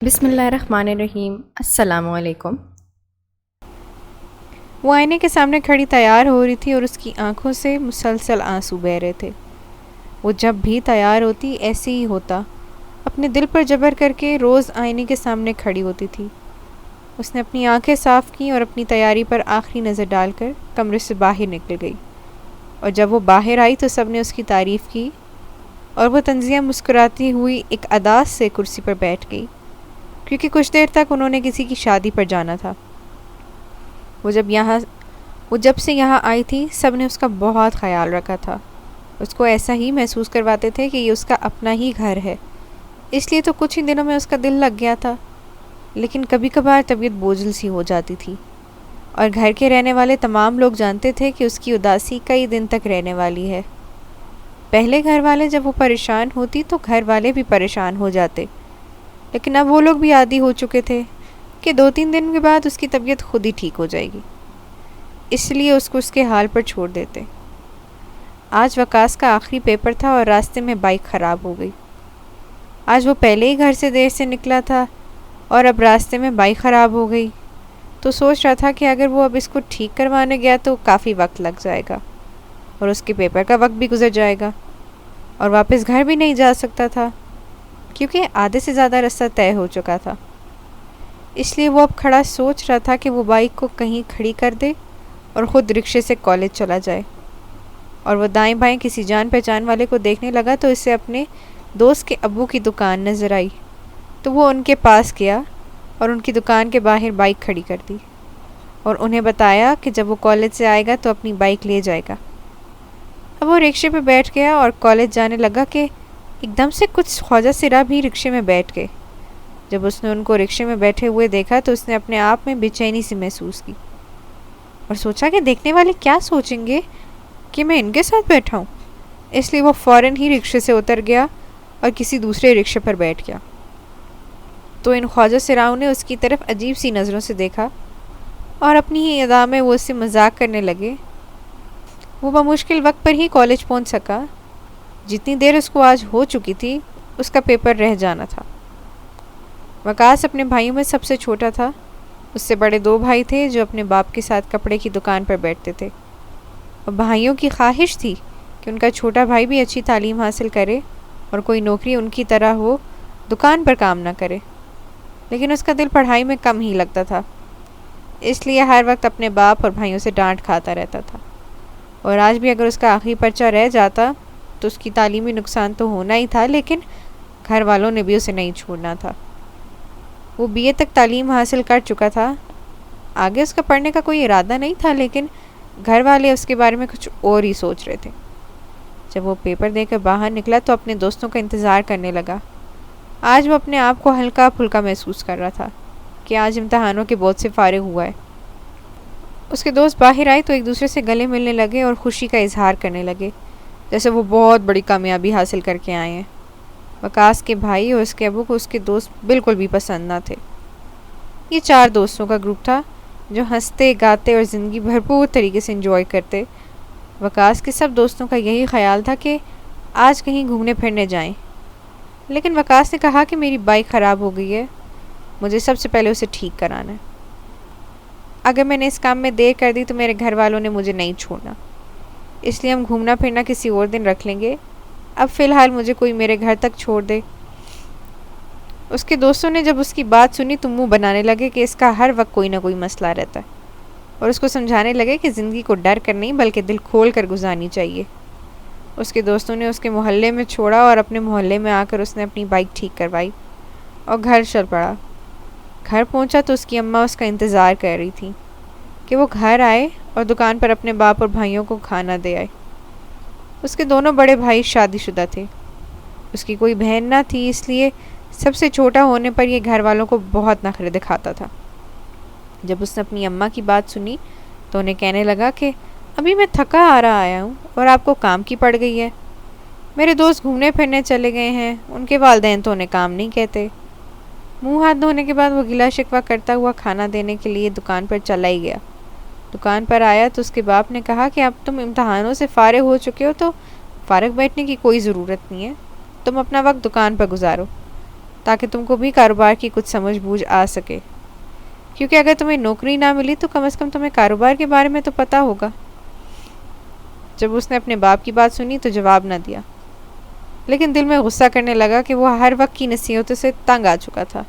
بسم اللہ الرحمن الرحیم۔ السلام علیکم۔ وہ آئینے کے سامنے کھڑی تیار ہو رہی تھی اور اس کی آنکھوں سے مسلسل آنسو بہہ رہے تھے۔ وہ جب بھی تیار ہوتی ایسے ہی ہوتا، اپنے دل پر جبر کر کے روز آئینے کے سامنے کھڑی ہوتی تھی۔ اس نے اپنی آنکھیں صاف کیں اور اپنی تیاری پر آخری نظر ڈال کر کمرے سے باہر نکل گئی، اور جب وہ باہر آئی تو سب نے اس کی تعریف کی اور وہ تنزیہ مسکراتی ہوئی ایک اداس سے کرسی پر بیٹھ گئی، کیونکہ کچھ دیر تک انہوں نے کسی کی شادی پر جانا تھا۔ وہ جب سے یہاں آئی تھی سب نے اس کا بہت خیال رکھا تھا، اس کو ایسا ہی محسوس کرواتے تھے کہ یہ اس کا اپنا ہی گھر ہے، اس لیے تو کچھ ہی دنوں میں اس کا دل لگ گیا تھا۔ لیکن کبھی کبھار طبیعت بوجھل سی ہو جاتی تھی، اور گھر کے رہنے والے تمام لوگ جانتے تھے کہ اس کی اداسی کئی دن تک رہنے والی ہے۔ پہلے گھر والے جب وہ پریشان ہوتی تو گھر والے بھی پریشان ہو جاتے، لیکن اب وہ لوگ بھی عادی ہو چکے تھے کہ 2-3 دن کے بعد اس کی طبیعت خود ہی ٹھیک ہو جائے گی، اس لیے اس کو اس کے حال پر چھوڑ دیتے۔ آج وقاص کا آخری پیپر تھا اور راستے میں بائک خراب ہو گئی۔ آج وہ پہلے ہی گھر سے دیر سے نکلا تھا اور اب راستے میں بائک خراب ہو گئی، تو سوچ رہا تھا کہ اگر وہ اب اس کو ٹھیک کروانے گیا تو کافی وقت لگ جائے گا اور اس کے پیپر کا وقت بھی گزر جائے گا، اور واپس گھر بھی نہیں جا سکتا تھا کیونکہ آدھے سے زیادہ راستہ طے ہو چکا تھا۔ اس لیے وہ اب کھڑا سوچ رہا تھا کہ وہ بائک کو کہیں کھڑی کر دے اور خود رکشے سے کالج چلا جائے، اور وہ دائیں بائیں کسی جان پہچان والے کو دیکھنے لگا تو اسے اپنے دوست کے ابو کی دکان نظر آئی، تو وہ ان کے پاس گیا اور ان کی دکان کے باہر بائک کھڑی کر دی اور انہیں بتایا کہ جب وہ کالج سے آئے گا تو اپنی بائک لے جائے گا۔ اب وہ رکشے پہ بیٹھ گیا اور کالج جانے لگا کہ ایک دم سے کچھ خواجہ سرا بھی رکشے میں بیٹھ گئے۔ جب اس نے ان کو رکشے میں بیٹھے ہوئے دیکھا تو اس نے اپنے آپ میں بے چینی سی محسوس کی اور سوچا کہ دیکھنے والے کیا سوچیں گے کہ میں ان کے ساتھ بیٹھا ہوں، اس لیے وہ فوراً ہی رکشے سے اتر گیا اور کسی دوسرے رکشے پر بیٹھ گیا۔ تو ان خواجہ سراؤں نے اس کی طرف عجیب سی نظروں سے دیکھا اور اپنی ہی ادا میں وہ اس سے مذاق کرنے لگے۔ وہ بمشکل وقت پر ہی کالج پہنچ سکا، جتنی دیر اس کو آج ہو چکی تھی اس کا پیپر رہ جانا تھا۔ وقاص اپنے بھائیوں میں سب سے چھوٹا تھا، اس سے بڑے 2 بھائی تھے جو اپنے باپ کے ساتھ کپڑے کی دکان پر بیٹھتے تھے، اور بھائیوں کی خواہش تھی کہ ان کا چھوٹا بھائی بھی اچھی تعلیم حاصل کرے اور کوئی نوکری ان کی طرح ہو، دکان پر کام نہ کرے، لیکن اس کا دل پڑھائی میں کم ہی لگتا تھا، اس لیے ہر وقت اپنے باپ اور بھائیوں سے ڈانٹ کھاتا رہتا تھا، اور آج بھی اگر اس کا آخری پرچہ رہ جاتا تو اس کی تعلیمی نقصان تو ہونا ہی تھا، لیکن گھر والوں نے بھی اسے نہیں چھوڑنا تھا۔ وہ بی اے تک تعلیم حاصل کر چکا تھا، آگے اس کا پڑھنے کا کوئی ارادہ نہیں تھا، لیکن گھر والے اس کے بارے میں کچھ اور ہی سوچ رہے تھے۔ جب وہ پیپر دے کر باہر نکلا تو اپنے دوستوں کا انتظار کرنے لگا۔ آج وہ اپنے آپ کو ہلکا پھلکا محسوس کر رہا تھا کہ آج امتحانوں کے بوجھ سے فارغ ہوا ہے۔ اس کے دوست باہر آئے تو ایک دوسرے سے گلے ملنے لگے اور خوشی کا اظہار کرنے لگے جیسے وہ بہت بڑی کامیابی حاصل کر کے آئے ہیں۔ وقاص کے بھائی اور اس کے ابو کو اس کے دوست بالکل بھی پسند نہ تھے۔ یہ 4 دوستوں کا گروپ تھا جو ہنستے گاتے اور زندگی بھرپور طریقے سے انجوائے کرتے۔ وقاص کے سب دوستوں کا یہی خیال تھا کہ آج کہیں گھومنے پھرنے جائیں، لیکن وقاص نے کہا کہ میری بائک خراب ہو گئی ہے، مجھے سب سے پہلے اسے ٹھیک کرانا ہے۔ اگر میں نے اس کام میں دیر کر دی تو میرے گھر والوں نے مجھے نہیں چھوڑنا، اس لیے ہم گھومنا پھرنا کسی اور دن رکھ لیں گے، اب فی الحال مجھے کوئی میرے گھر تک چھوڑ دے۔ اس کے دوستوں نے جب اس کی بات سنی تو منہ بنانے لگے کہ اس کا ہر وقت کوئی نہ کوئی مسئلہ رہتا ہے، اور اس کو سمجھانے لگے کہ زندگی کو ڈر کر نہیں بلکہ دل کھول کر گزارنی چاہیے۔ اس کے دوستوں نے اس کے محلے میں چھوڑا اور اپنے محلے میں آ کر اس نے اپنی بائک ٹھیک کروائی اور گھر چل پڑا۔ گھر پہنچا تو اس کی اماں اس کا انتظار کر رہی تھی کہ وہ گھر آئے اور دکان پر اپنے باپ اور بھائیوں کو کھانا دے آئے۔ اس کے دونوں بڑے بھائی شادی شدہ تھے، اس کی کوئی بہن نہ تھی، اس لیے سب سے چھوٹا ہونے پر یہ گھر والوں کو بہت نخرے دکھاتا تھا۔ جب اس نے اپنی اماں کی بات سنی تو انہیں کہنے لگا کہ ابھی میں تھکا آ رہا آیا ہوں اور آپ کو کام کی پڑ گئی ہے، میرے دوست گھومنے پھرنے چلے گئے ہیں، ان کے والدین تو انہیں کام نہیں کہتے۔ منہ ہاتھ دھونے کے بعد وہ گلا شکوہ کرتا ہوا کھانا دینے کے لیے دکان پر چلا ہی گیا۔ دکان پر آیا تو اس کے باپ نے کہا کہ اب تم امتحانوں سے فارغ ہو چکے ہو تو فارغ بیٹھنے کی کوئی ضرورت نہیں ہے، تم اپنا وقت دکان پر گزارو۔ تاکہ تم کو بھی کاروبار کی کچھ سمجھ بوجھ آ سکے، کیونکہ اگر تمہیں نوکری نہ ملی تو کم از کم تمہیں کاروبار کے بارے میں تو پتہ ہوگا۔ جب اس نے اپنے باپ کی بات سنی تو جواب نہ دیا، لیکن دل میں غصہ کرنے لگا کہ وہ ہر وقت کی نصیحتوں سے تنگ آ چکا تھا۔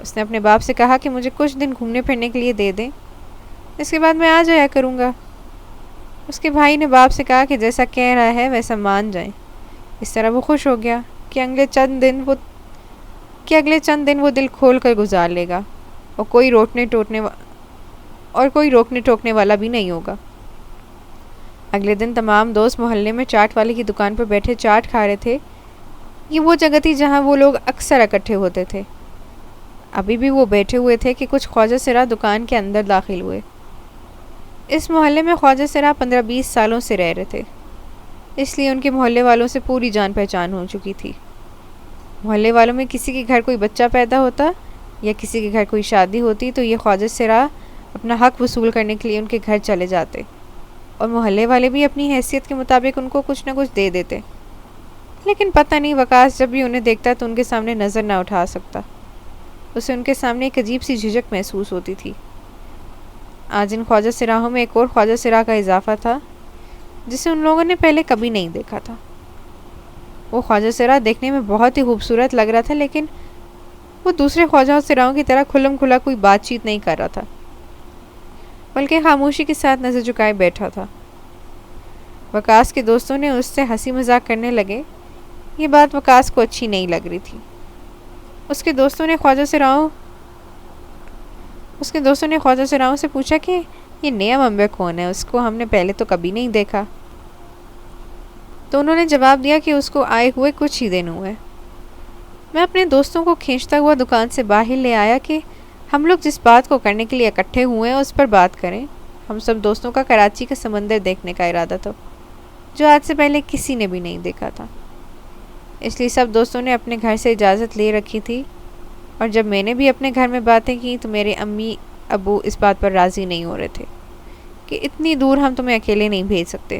اس نے اپنے باپ سے کہا کہ مجھے کچھ دن گھومنے پھرنے کے لیے دے دیں، اس کے بعد میں آ جایا کروں گا۔ اس کے بھائی نے باپ سے کہا کہ جیسا کہہ رہا ہے ویسا مان جائیں۔ اس طرح وہ خوش ہو گیا کہ اگلے چند دن وہ دل کھول کر گزار لے گا اور کوئی روکنے ٹوکنے والا بھی نہیں ہوگا۔ اگلے دن تمام دوست محلے میں چاٹ والے کی دکان پر بیٹھے چاٹ کھا رہے تھے۔ یہ وہ جگہ تھی جہاں وہ لوگ اکثر اکٹھے ہوتے تھے۔ ابھی بھی وہ بیٹھے ہوئے تھے کہ کچھ خواجہ سرا دکان کے اندر داخل ہوئے۔ اس محلے میں خواجہ سرا 15-20 سالوں سے رہ رہے تھے، اس لیے ان کے محلے والوں سے پوری جان پہچان ہو چکی تھی۔ محلے والوں میں کسی کے گھر کوئی بچہ پیدا ہوتا یا کسی کے گھر کوئی شادی ہوتی تو یہ خواجہ سرا اپنا حق وصول کرنے کے لیے ان کے گھر چلے جاتے، اور محلے والے بھی اپنی حیثیت کے مطابق ان کو کچھ نہ کچھ دے دیتے۔ لیکن پتہ نہیں وقاص جب بھی انہیں دیکھتا تو ان کے سامنے نظر نہ اٹھا سکتا، اسے ان کے سامنے ایک عجیب سی جھجک محسوس ہوتی تھی۔ آج ان خواجہ سراہوں میں ایک اور خواجہ سرا کا اضافہ تھا جسے ان لوگوں نے پہلے کبھی نہیں دیکھا تھا۔ وہ خواجہ سرا دیکھنے میں بہت ہی خوبصورت لگ رہا تھا، لیکن وہ دوسرے خواجہ سراؤں کی طرح کھلم کھلا کوئی بات چیت نہیں کر رہا تھا، بلکہ خاموشی کے ساتھ نظر جھکائے بیٹھا تھا۔ وقاص کے دوستوں نے اس سے ہنسی مذاق کرنے لگے۔ یہ بات وقاص کو اچھی نہیں لگ رہی تھی۔ اس کے دوستوں نے خواجہ سراؤں سے پوچھا کہ یہ نیا ممبر کون ہے، اس کو ہم نے پہلے تو کبھی نہیں دیکھا۔ تو انہوں نے جواب دیا کہ اس کو آئے ہوئے کچھ ہی دن ہوئے۔ میں اپنے دوستوں کو کھینچتا ہوا دکان سے باہر لے آیا کہ ہم لوگ جس بات کو کرنے کے لیے اکٹھے ہوئے ہیں اس پر بات کریں۔ ہم سب دوستوں کا کراچی کا سمندر دیکھنے کا ارادہ تھا، جو آج سے پہلے کسی نے بھی نہیں دیکھا تھا۔ اس لیے سب دوستوں نے اپنے گھر سے اجازت لے رکھی تھی، اور جب میں نے بھی اپنے گھر میں باتیں کی تو میرے امی ابو اس بات پر راضی نہیں ہو رہے تھے کہ اتنی دور ہم تمہیں اکیلے نہیں بھیج سکتے۔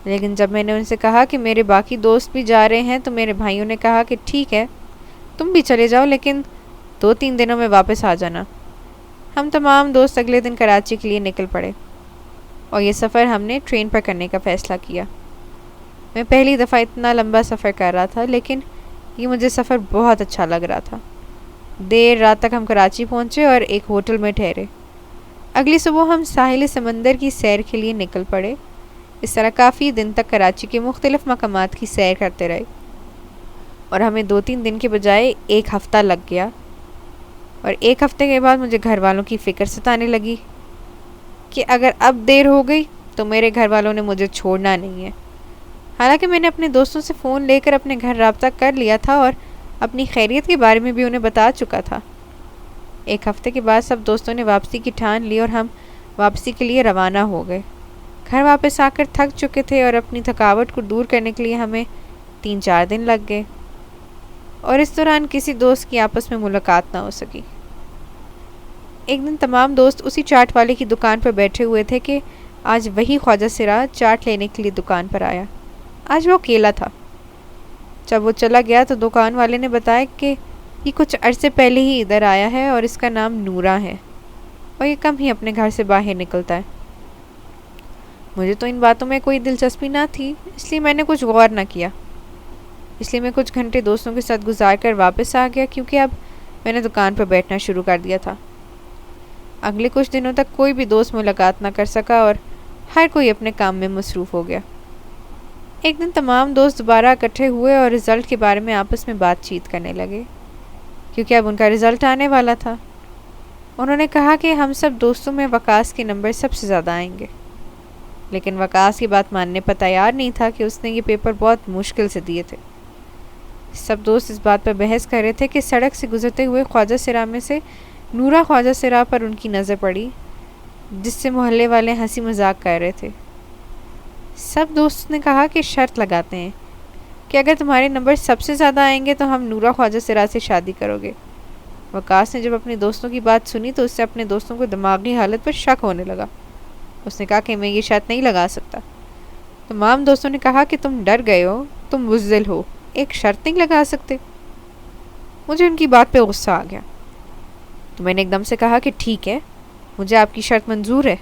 لیکن جب میں نے ان سے کہا کہ میرے باقی دوست بھی جا رہے ہیں تو میرے بھائیوں نے کہا کہ ٹھیک ہے تم بھی چلے جاؤ، لیکن 2-3 دنوں میں واپس آ جانا۔ ہم تمام دوست اگلے دن کراچی کے لیے نکل پڑے، اور یہ سفر ہم نے ٹرین پر کرنے کا فیصلہ کیا۔ میں پہلی دفعہ اتنا لمبا سفر کر رہا تھا، لیکن یہ مجھے سفر بہت اچھا لگ رہا تھا۔ دیر رات تک ہم کراچی پہنچے اور ایک ہوٹل میں ٹھہرے۔ اگلی صبح ہم ساحل سمندر کی سیر کے لیے نکل پڑے۔ اس طرح کافی دن تک کراچی کے مختلف مقامات کی سیر کرتے رہے، اور ہمیں 2-3 دن کے بجائے 1 ہفتہ لگ گیا۔ اور 1 ہفتے کے بعد مجھے گھر والوں کی فکر ستانے لگی کہ اگر اب دیر ہو گئی تو میرے گھر والوں نے مجھے چھوڑنا نہیں ہے۔ حالانکہ میں نے اپنے دوستوں سے فون لے کر اپنے گھر رابطہ کر لیا تھا اور اپنی خیریت کے بارے میں بھی انہیں بتا چکا تھا۔ 1 ہفتے کے بعد سب دوستوں نے واپسی کی ٹھان لی اور ہم واپسی کے لیے روانہ ہو گئے۔ گھر واپس آ کر تھک چکے تھے اور اپنی تھکاوٹ کو دور کرنے کے لیے ہمیں 3-4 دن لگ گئے، اور اس دوران کسی دوست کی آپس میں ملاقات نہ ہو سکی۔ ایک دن تمام دوست اسی چاٹ والے کی دکان پر بیٹھے ہوئے تھے کہ آج وہی خواجہ سرا چاٹ لینے کے لیے دکان پر آیا۔ آج وہ اکیلا تھا۔ جب وہ چلا گیا تو دکان والے نے بتایا کہ یہ کچھ عرصے پہلے ہی ادھر آیا ہے اور اس کا نام نورا ہے، اور یہ کم ہی اپنے گھر سے باہر نکلتا ہے۔ مجھے تو ان باتوں میں کوئی دلچسپی نہ تھی، اس لیے میں نے کچھ غور نہ کیا۔ اس لیے میں کچھ گھنٹے دوستوں کے ساتھ گزار کر واپس آ گیا، کیونکہ اب میں نے دکان پر بیٹھنا شروع کر دیا تھا۔ اگلے کچھ دنوں تک کوئی بھی دوست ملاقات نہ کر سکا اور ہر کوئی اپنے کام میں مصروف ہو گیا۔ ایک دن تمام دوست دوبارہ اکٹھے ہوئے اور رزلٹ کے بارے میں آپس میں بات چیت کرنے لگے، کیونکہ اب ان کا رزلٹ آنے والا تھا۔ انہوں نے کہا کہ ہم سب دوستوں میں وقاص کے نمبر سب سے زیادہ آئیں گے، لیکن وقاص کی بات ماننے پر تیار نہیں تھا کہ اس نے یہ پیپر بہت مشکل سے دیے تھے۔ سب دوست اس بات پر بحث کر رہے تھے کہ سڑک سے گزرتے ہوئے خواجہ سرا میں سے نورا خواجہ سرا پر ان کی نظر پڑی، جس سے محلے والے ہنسی مذاق کر رہے تھے۔ سب دوست نے کہا کہ شرط لگاتے ہیں کہ اگر تمہارے نمبر سب سے زیادہ آئیں گے تو ہم نورا خواجہ سرا سے شادی کرو گے۔ وقاص نے جب اپنے دوستوں کی بات سنی تو اس سے اپنے دوستوں کو دماغی حالت پر شک ہونے لگا۔ اس نے کہا کہ میں یہ شرط نہیں لگا سکتا۔ تمام دوستوں نے کہا کہ تم ڈر گئے ہو، تم بزدل ہو، ایک شرط نہیں لگا سکتے؟ مجھے ان کی بات پہ غصہ آ گیا، تو میں نے ایک دم سے کہا کہ ٹھیک ہے، مجھے آپ کی شرط منظور ہے۔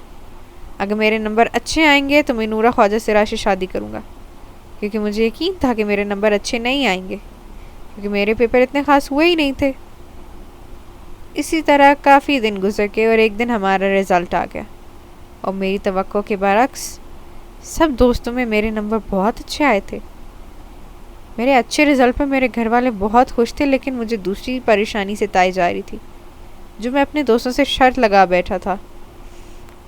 اگر میرے نمبر اچھے آئیں گے تو میں نورا خواجہ سراج سے شادی کروں گا، کیونکہ مجھے یقین تھا کہ میرے نمبر اچھے نہیں آئیں گے، کیونکہ میرے پیپر اتنے خاص ہوئے ہی نہیں تھے۔ اسی طرح کافی دن گزر گئے اور ایک دن ہمارا رزلٹ آ گیا، اور میری توقع کے برعکس سب دوستوں میں میرے نمبر بہت اچھے آئے تھے۔ میرے اچھے رزلٹ پر میرے گھر والے بہت خوش تھے، لیکن مجھے دوسری پریشانی سے تائی جا رہی تھی، جو میں اپنے دوستوں سے شرط لگا بیٹھا تھا۔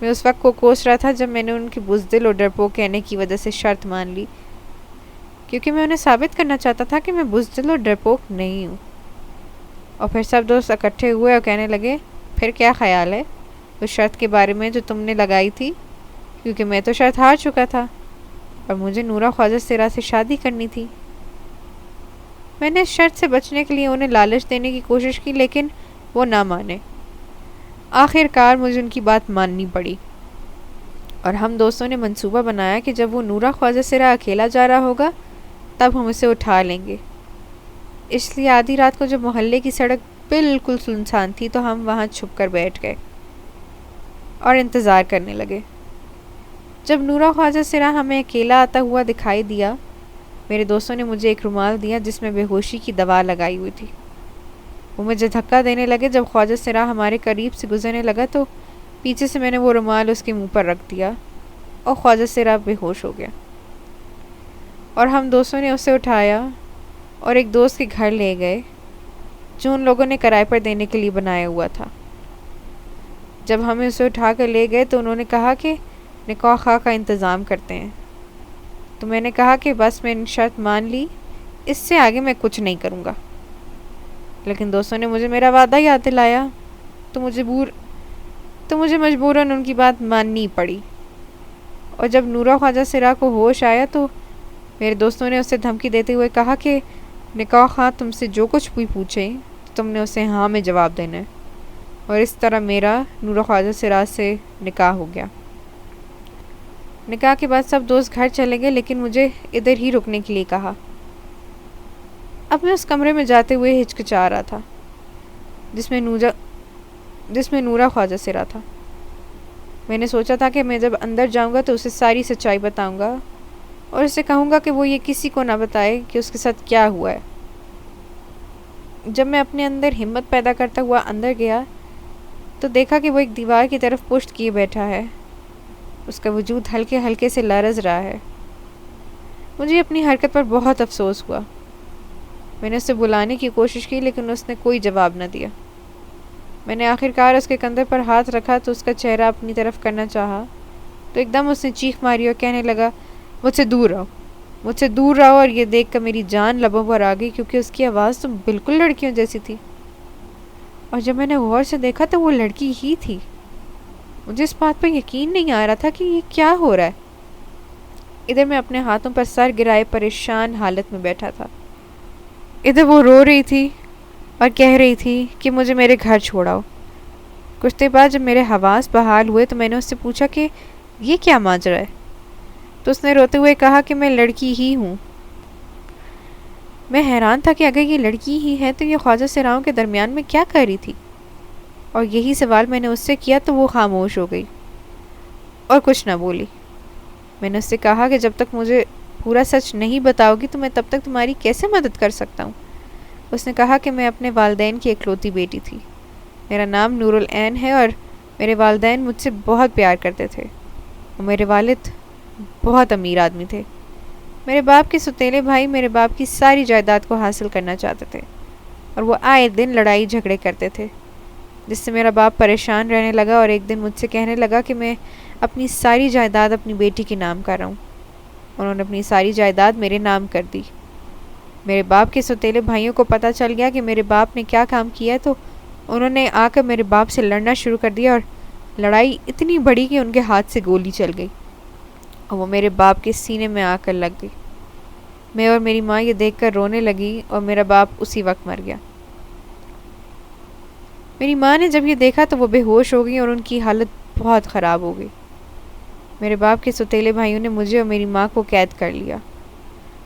میں اس وقت کو کوس رہا تھا جب میں نے ان کی بزدل اور ڈرپوک کہنے کی وجہ سے شرط مان لی، کیونکہ میں انہیں ثابت کرنا چاہتا تھا کہ میں بزدل اور ڈرپوک نہیں ہوں۔ اور پھر سب دوست اکٹھے ہوئے اور کہنے لگے، پھر کیا خیال ہے اس شرط کے بارے میں جو تم نے لگائی تھی؟ کیونکہ میں تو شرط ہار چکا تھا اور مجھے نورا خواجہ سراج سے شادی کرنی تھی۔ میں نے اس شرط سے بچنے کے لیے انہیں لالچ دینے کی کوشش کی، لیکن وہ نہ مانے۔ آخر کار مجھے ان کی بات ماننی پڑی، اور ہم دوستوں نے منصوبہ بنایا کہ جب وہ نورا خواجہ سراج اکیلا جا رہا ہوگا تب ہم اسے اٹھا لیں گے۔ اس لیے آدھی رات کو جب محلے کی سڑک بالکل سنسان تھی تو ہم وہاں چھپ کر بیٹھ گئے اور انتظار کرنے لگے۔ جب نورا خواجہ سراج ہمیں اکیلا آتا ہوا دکھائی دیا، میرے دوستوں نے مجھے ایک رومال دیا جس میں بے ہوشی کی دوا لگائی ہوئی تھی۔ وہ مجھے دھکا دینے لگے۔ جب خواجہ سراج ہمارے قریب سے گزرنے لگا تو پیچھے سے میں نے وہ رومال اس کے منہ پر رکھ دیا اور خواجہ سراج بے ہوش ہو گیا، اور ہم دوستوں نے اسے اٹھایا اور ایک دوست کے گھر لے گئے جو ان لوگوں نے کرائے پر دینے کے لیے بنایا ہوا تھا۔ جب ہمیں اسے اٹھا کر لے گئے تو انہوں نے کہا کہ نکاح خواہ کا انتظام کرتے ہیں، تو میں نے کہا کہ بس میں نے شرط مان لی، اس سے آگے میں کچھ نہیں کروں گا۔ لیکن دوستوں نے مجھے میرا وعدہ یاد دلایا، تو مجھے مجبوراً ان کی بات ماننی پڑی۔ اور جب نورا خواجہ سراج کو ہوش آیا تو میرے دوستوں نے اسے دھمکی دیتے ہوئے کہا کہ نکاح خواہ تم سے جو کچھ بھی پوچھیں تو تم نے اسے ہاں میں جواب دینا ہے۔ اور اس طرح میرا نورا خواجہ سراج سے نکاح ہو گیا۔ نکاح کے بعد سب دوست گھر چلے گئے، لیکن مجھے ادھر ہی رکنے کے لیے کہا۔ اب میں اس کمرے میں جاتے ہوئے ہچکچا رہا تھا جس میں نورا خواجہ سراج تھا۔ میں نے سوچا تھا کہ میں جب اندر جاؤں گا تو اسے ساری سچائی بتاؤں گا اور اسے کہوں گا کہ وہ یہ کسی کو نہ بتائے کہ اس کے ساتھ کیا ہوا ہے۔ جب میں اپنے اندر ہمت پیدا کرتا ہوا اندر گیا تو دیکھا کہ وہ ایک دیوار کی طرف پشت کیے بیٹھا ہے، اس کا وجود ہلکے ہلکے سے لرز رہا ہے۔ مجھے اپنی حرکت پر بہت افسوس ہوا۔ میں نے اسے بلانے کی کوشش کی لیکن اس نے کوئی جواب نہ دیا۔ میں نے آخر کار اس کے کندھے پر ہاتھ رکھا تو اس کا چہرہ اپنی طرف کرنا چاہا تو ایک دم اس نے چیخ ماری اور کہنے لگا، مجھ سے دور رہو، اور یہ دیکھ کر میری جان لبوں پر آ گئی کیونکہ اس کی آواز تو بالکل لڑکیوں جیسی تھی، اور جب میں نے غور سے دیکھا تو وہ لڑکی ہی تھی۔ مجھے اس بات پر یقین نہیں آ رہا تھا کہ یہ کیا ہو رہا ہے۔ ادھر میں اپنے ہاتھوں پر سر گرائے پریشان حالت میں بیٹھا تھا، ادھر وہ رو رہی تھی اور کہہ رہی تھی کہ مجھے میرے گھر چھوڑاؤ۔ کچھ دیر بعد جب میرے حواس بحال ہوئے تو میں نے اس سے پوچھا کہ یہ کیا ماجرا ہے، تو اس نے روتے ہوئے کہا کہ میں لڑکی ہی ہوں۔ میں حیران تھا کہ اگر یہ لڑکی ہی ہے تو یہ خواجہ سراج کے درمیان میں کیا کر رہی تھی، اور یہی سوال میں نے اس سے کیا تو وہ خاموش ہو گئی اور کچھ نہ بولی۔ میں نے اس سے کہا کہ جب تک مجھے پورا سچ نہیں بتاؤ گی تو میں تب تک تمہاری کیسے مدد کر سکتا ہوں۔ اس نے کہا کہ میں اپنے والدین کی اکلوتی بیٹی تھی، میرا نام نور العین ہے، اور میرے والدین مجھ سے بہت پیار کرتے تھے، اور میرے والد بہت امیر آدمی تھے۔ میرے باپ کے سوتیلے بھائی میرے باپ کی ساری جائیداد کو حاصل کرنا چاہتے تھے، اور وہ آئے دن لڑائی جھگڑے کرتے تھے، جس سے میرا باپ پریشان رہنے لگا اور ایک دن مجھ سے کہنے لگا کہ میں اپنی ساری جائیداد اپنی بیٹی کے نام کر رہا ہوں۔ انہوں نے اپنی ساری جائیداد میرے نام کر دی۔ میرے باپ کے سوتیلے بھائیوں کو پتہ چل گیا کہ میرے باپ نے کیا کام کیا ہے، تو انہوں نے آ کر میرے باپ سے لڑنا شروع کر دیا، اور لڑائی اتنی بڑی کہ ان کے ہاتھ سے گولی چل گئی اور وہ میرے باپ کے سینے میں آ کر لگ گئی۔ میں اور میری ماں یہ دیکھ کر رونے لگی اور میرا باپ اسی وقت مر گیا۔ میری ماں نے جب یہ دیکھا تو وہ بے ہوش ہو گئی اور ان کی حالت بہت خراب ہو گئی۔ میرے باپ کے سوتیلے بھائیوں نے مجھے اور میری ماں کو قید کر لیا۔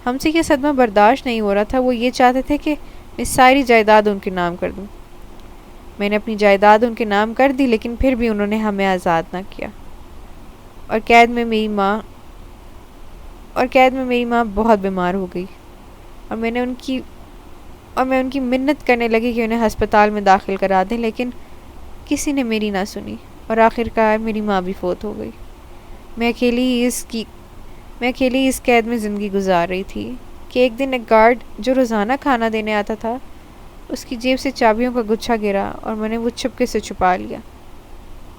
ہم سے یہ صدمہ برداشت نہیں ہو رہا تھا. وہ یہ چاہتے تھے کہ میں ساری جائیداد ان کے نام کر دوں. میں نے اپنی جائیداد ان کے نام کر دی، لیکن پھر بھی انہوں نے ہمیں آزاد نہ کیا. اور قید میں میری ماں بہت بیمار ہو گئی، اور میں ان کی منت کرنے لگی کہ انہیں ہسپتال میں داخل کرا دیں، لیکن کسی نے میری نہ سنی، اور آخر کار میری ماں بھی فوت ہو گئی. میں اکیلی ہی اس قید میں زندگی گزار رہی تھی کہ ایک دن ایک گارڈ جو روزانہ کھانا دینے آتا تھا، اس کی جیب سے چابیوں کا گچھا گرا اور میں نے وہ چپکے سے چھپا لیا.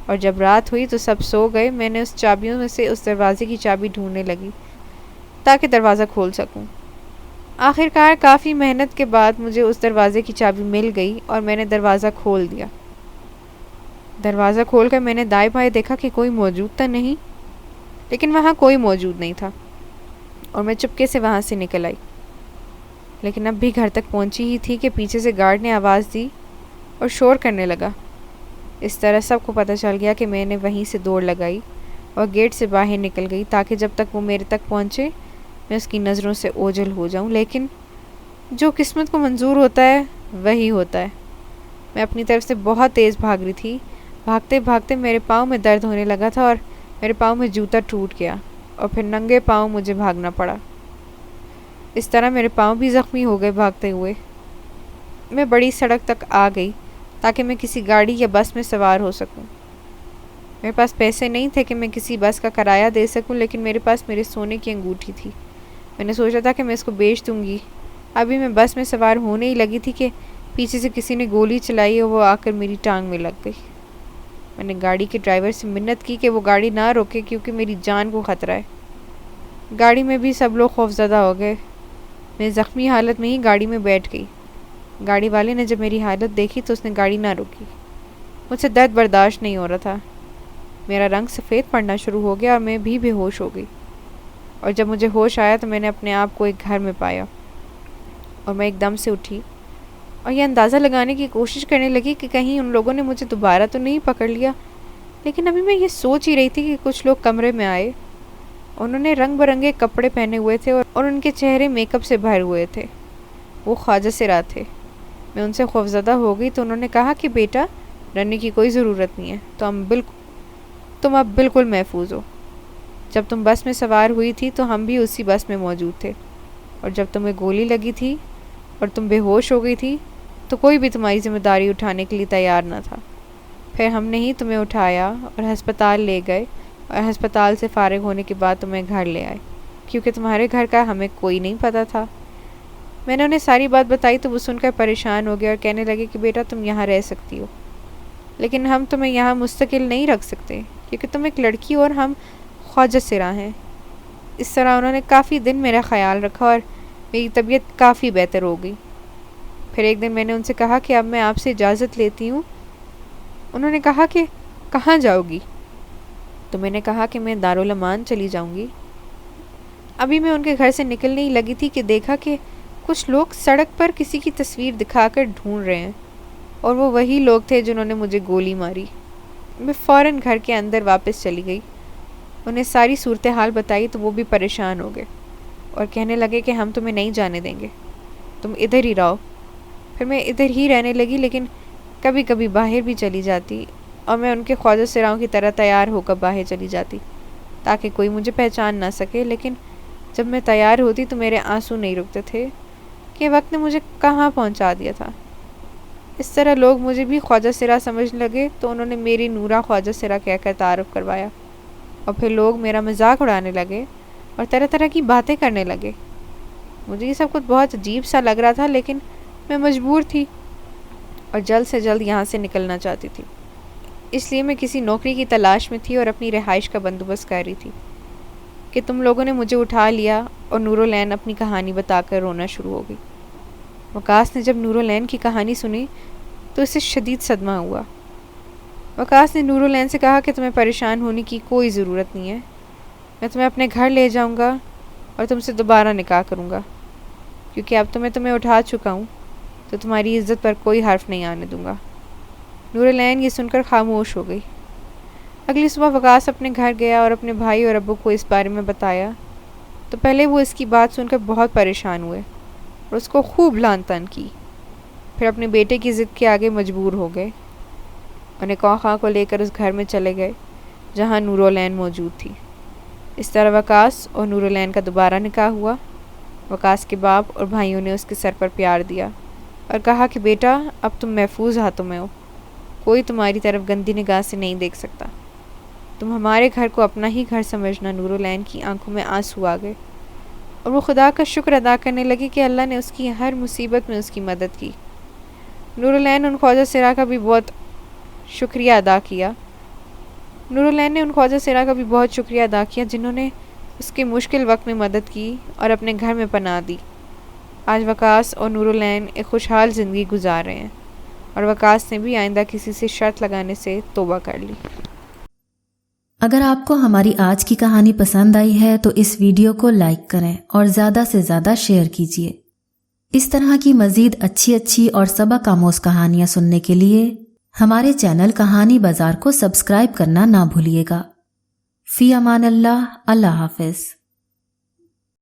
اور جب رات ہوئی تو سب سو گئے. میں نے اس چابیوں میں سے اس دروازے کی چابی ڈھونڈنے لگی تاکہ دروازہ کھول سکوں. آخر کار کافی محنت کے بعد مجھے اس دروازے کی چابی مل گئی اور میں نے دروازہ کھول دیا. دروازہ کھول کر میں نے دائیں بائیں دیکھا کہ کوئی موجود تو نہیں، لیکن وہاں کوئی موجود نہیں تھا، اور میں چپکے سے وہاں سے نکل آئی. لیکن اب بھی گھر تک پہنچی ہی تھی کہ پیچھے سے گارڈ نے آواز دی اور شور کرنے لگا. اس طرح سب کو پتہ چل گیا کہ میں نے وہیں سے دوڑ لگائی اور گیٹ سے باہر نکل گئی تاکہ جب تک وہ میرے تک پہنچے میں اس کی نظروں سے اوجھل ہو جاؤں. لیکن جو قسمت کو منظور ہوتا ہے وہی ہوتا ہے. میں اپنی طرف سے بہت تیز بھاگ رہی تھی. بھاگتے بھاگتے میرے پاؤں میں درد ہونے لگا تھا اور میرے پاؤں میں جوتا ٹوٹ گیا اور پھر ننگے پاؤں مجھے بھاگنا پڑا. اس طرح میرے پاؤں بھی زخمی ہو گئے. بھاگتے ہوئے میں بڑی سڑک تک آ گئی تاکہ میں کسی گاڑی یا بس میں سوار ہو سکوں. میرے پاس پیسے نہیں تھے کہ میں کسی بس کا کرایہ دے سکوں، لیکن میرے پاس میرے سونے کی انگوٹھی تھی. میں نے سوچا تھا کہ میں اس کو بیچ دوں گی. ابھی میں بس میں سوار ہونے ہی لگی تھی کہ پیچھے سے کسی نے گولی چلائی اور وہ آ کر میری ٹانگ میں لگ گئی. میں نے گاڑی کے ڈرائیور سے منت کی کہ وہ گاڑی نہ روکے کیونکہ میری جان کو خطرہ ہے. گاڑی میں بھی سب لوگ خوفزدہ ہو گئے. میں زخمی حالت میں ہی گاڑی میں بیٹھ گئی. گاڑی والے نے جب میری حالت دیکھی تو اس نے گاڑی نہ روکی. مجھ سے درد برداشت نہیں ہو رہا تھا. میرا رنگ سفید پڑنا شروع ہو گیا اور میں بھی بے ہوش ہو گئی. اور جب مجھے ہوش آیا تو میں نے اپنے آپ کو ایک گھر میں پایا اور میں ایک دم سے اٹھی اور یہ اندازہ لگانے کی کوشش کرنے لگی کہ کہیں ان لوگوں نے مجھے دوبارہ تو نہیں پکڑ لیا. لیکن ابھی میں یہ سوچ ہی رہی تھی کہ کچھ لوگ کمرے میں آئے. انہوں نے رنگ برنگے کپڑے پہنے ہوئے تھے اور ان کے چہرے میک اپ سے بھرے ہوئے تھے. وہ خواجہ سرا تھے. میں ان سے خوفزدہ ہو گئی تو انہوں نے کہا کہ بیٹا ڈرنے کی کوئی ضرورت نہیں ہے، تم اب بالکل محفوظ ہو. جب تم بس میں سوار ہوئی تھی تو ہم بھی اسی بس میں موجود تھے، اور جب تمہیں گولی لگی تھی اور تم بے ہوش ہو گئی تھی تو کوئی بھی تمہاری ذمہ داری اٹھانے کے لیے تیار نہ تھا. پھر ہم نے ہی تمہیں اٹھایا اور ہسپتال لے گئے، اور ہسپتال سے فارغ ہونے کے بعد تمہیں گھر لے آئے کیونکہ تمہارے گھر کا ہمیں کوئی نہیں پتہ تھا. میں نے انہیں ساری بات بتائی تو وہ سن کر پریشان ہو گئے اور کہنے لگے کہ بیٹا تم یہاں رہ سکتی ہو، لیکن ہم تمہیں یہاں مستقل نہیں رکھ سکتے کیونکہ تم ایک لڑکی ہو اور ہم خواجہ سرا ہیں. اس طرح انہوں نے کافی دن میرا خیال رکھا اور میری طبیعت کافی بہتر ہو گئی. پھر ایک دن میں نے ان سے کہا کہ اب میں آپ سے اجازت لیتی ہوں. انہوں نے کہا کہ کہاں جاؤ گی؟ تو میں نے کہا کہ میں دارالامان چلی جاؤں گی. ابھی میں ان کے گھر سے نکلنے ہی لگی تھی کہ دیکھا کہ کچھ لوگ سڑک پر کسی کی تصویر دکھا کر ڈھونڈ رہے ہیں، اور وہ وہی لوگ تھے جنہوں نے مجھے گولی ماری. میں فوراً گھر کے اندر واپس چلی گئی. انہیں ساری صورتحال بتائی تو وہ بھی پریشان ہو گئے اور کہنے لگے کہ ہم تمہیں نہیں جانے دیں گے، تم ادھر ہی رہو. پھر میں ادھر ہی رہنے لگی، لیکن کبھی کبھی باہر بھی چلی جاتی، اور میں ان کے خواجہ سراؤں کی طرح تیار ہو کر باہر چلی جاتی تاکہ کوئی مجھے پہچان نہ سکے. لیکن جب میں تیار ہوتی تو میرے آنسو نہیں رکتے تھے کہ وقت نے مجھے کہاں پہنچا دیا تھا. اس طرح لوگ مجھے بھی خواجہ سرا سمجھنے لگے تو انہوں نے میری نورا خواجہ سرا کہہ کر تعارف کروایا، اور پھر لوگ میرا مذاق اڑانے لگے اور طرح طرح کی باتیں کرنے لگے. مجھے یہ سب کچھ بہت عجیب سا لگ رہا تھا، لیکن میں مجبور تھی اور جلد سے جلد یہاں سے نکلنا چاہتی تھی. اس لیے میں کسی نوکری کی تلاش میں تھی اور اپنی رہائش کا بندوبست کر رہی تھی کہ تم لوگوں نے مجھے اٹھا لیا اور نورالعین اپنی کہانی بتا کر رونا شروع ہو گئی. وقاص نے جب نورالعین کی کہانی سنی تو اسے شدید صدمہ ہوا. وقاص نے نورالعین سے کہا کہ تمہیں پریشان ہونے کی کوئی ضرورت نہیں ہے، میں تمہیں اپنے گھر لے جاؤں گا اور تم سے دوبارہ نکاح کروں گا، کیونکہ اب تمہیں اٹھا چکا ہوں تو تمہاری عزت پر کوئی حرف نہیں آنے دوں گا. نورالعین یہ سن کر خاموش ہو گئی. اگلی صبح وقاص اپنے گھر گیا اور اپنے بھائی اور ابو کو اس بارے میں بتایا تو پہلے وہ اس کی بات سن کر بہت پریشان ہوئے اور اس کو خوب لان تان کی، پھر اپنے بیٹے کی ضد کے آگے مجبور ہو گئے اور نکاح خواہ کو لے کر اس گھر میں چلے گئے جہاں نورالعین موجود تھی۔ اس طرح وقاص اور نورالعین کا دوبارہ نکاح ہوا۔ وقاص کے باپ اور بھائیوں نے اس کے سر پر پیار دیا اور کہا کہ بیٹا اب تم محفوظ ہاتھوں میں ہو، کوئی تمہاری طرف گندی نگاہ سے نہیں دیکھ سکتا، تم ہمارے گھر کو اپنا ہی گھر سمجھنا۔ نورالعین کی آنکھوں میں آنسو آ گئے اور وہ خدا کا شکر ادا کرنے لگی کہ اللہ نے اس کی ہر مصیبت میں اس کی مدد کی۔ نورالعین ان خواجہ سرا کا بھی بہت شکریہ ادا کیا جنہوں نے اس کے مشکل وقت میں مدد کی اور اپنے گھر میں پناہ دی۔ آج وقاص اور نورالعین ایک خوشحال زندگی گزار رہے ہیں اور وقاص نے بھی آئندہ کسی سے شرط لگانے سے توبہ کر لی۔ اگر آپ کو ہماری آج کی کہانی پسند آئی ہے تو اس ویڈیو کو لائک کریں اور زیادہ سے زیادہ شیئر کیجیے۔ اس طرح کی مزید اچھی اور سبق آموز کہانیاں سننے کے لیے ہمارے چینل کہانی بازار کو سبسکرائب کرنا نہ بھولیے گا۔ فی امان اللہ، اللہ حافظ۔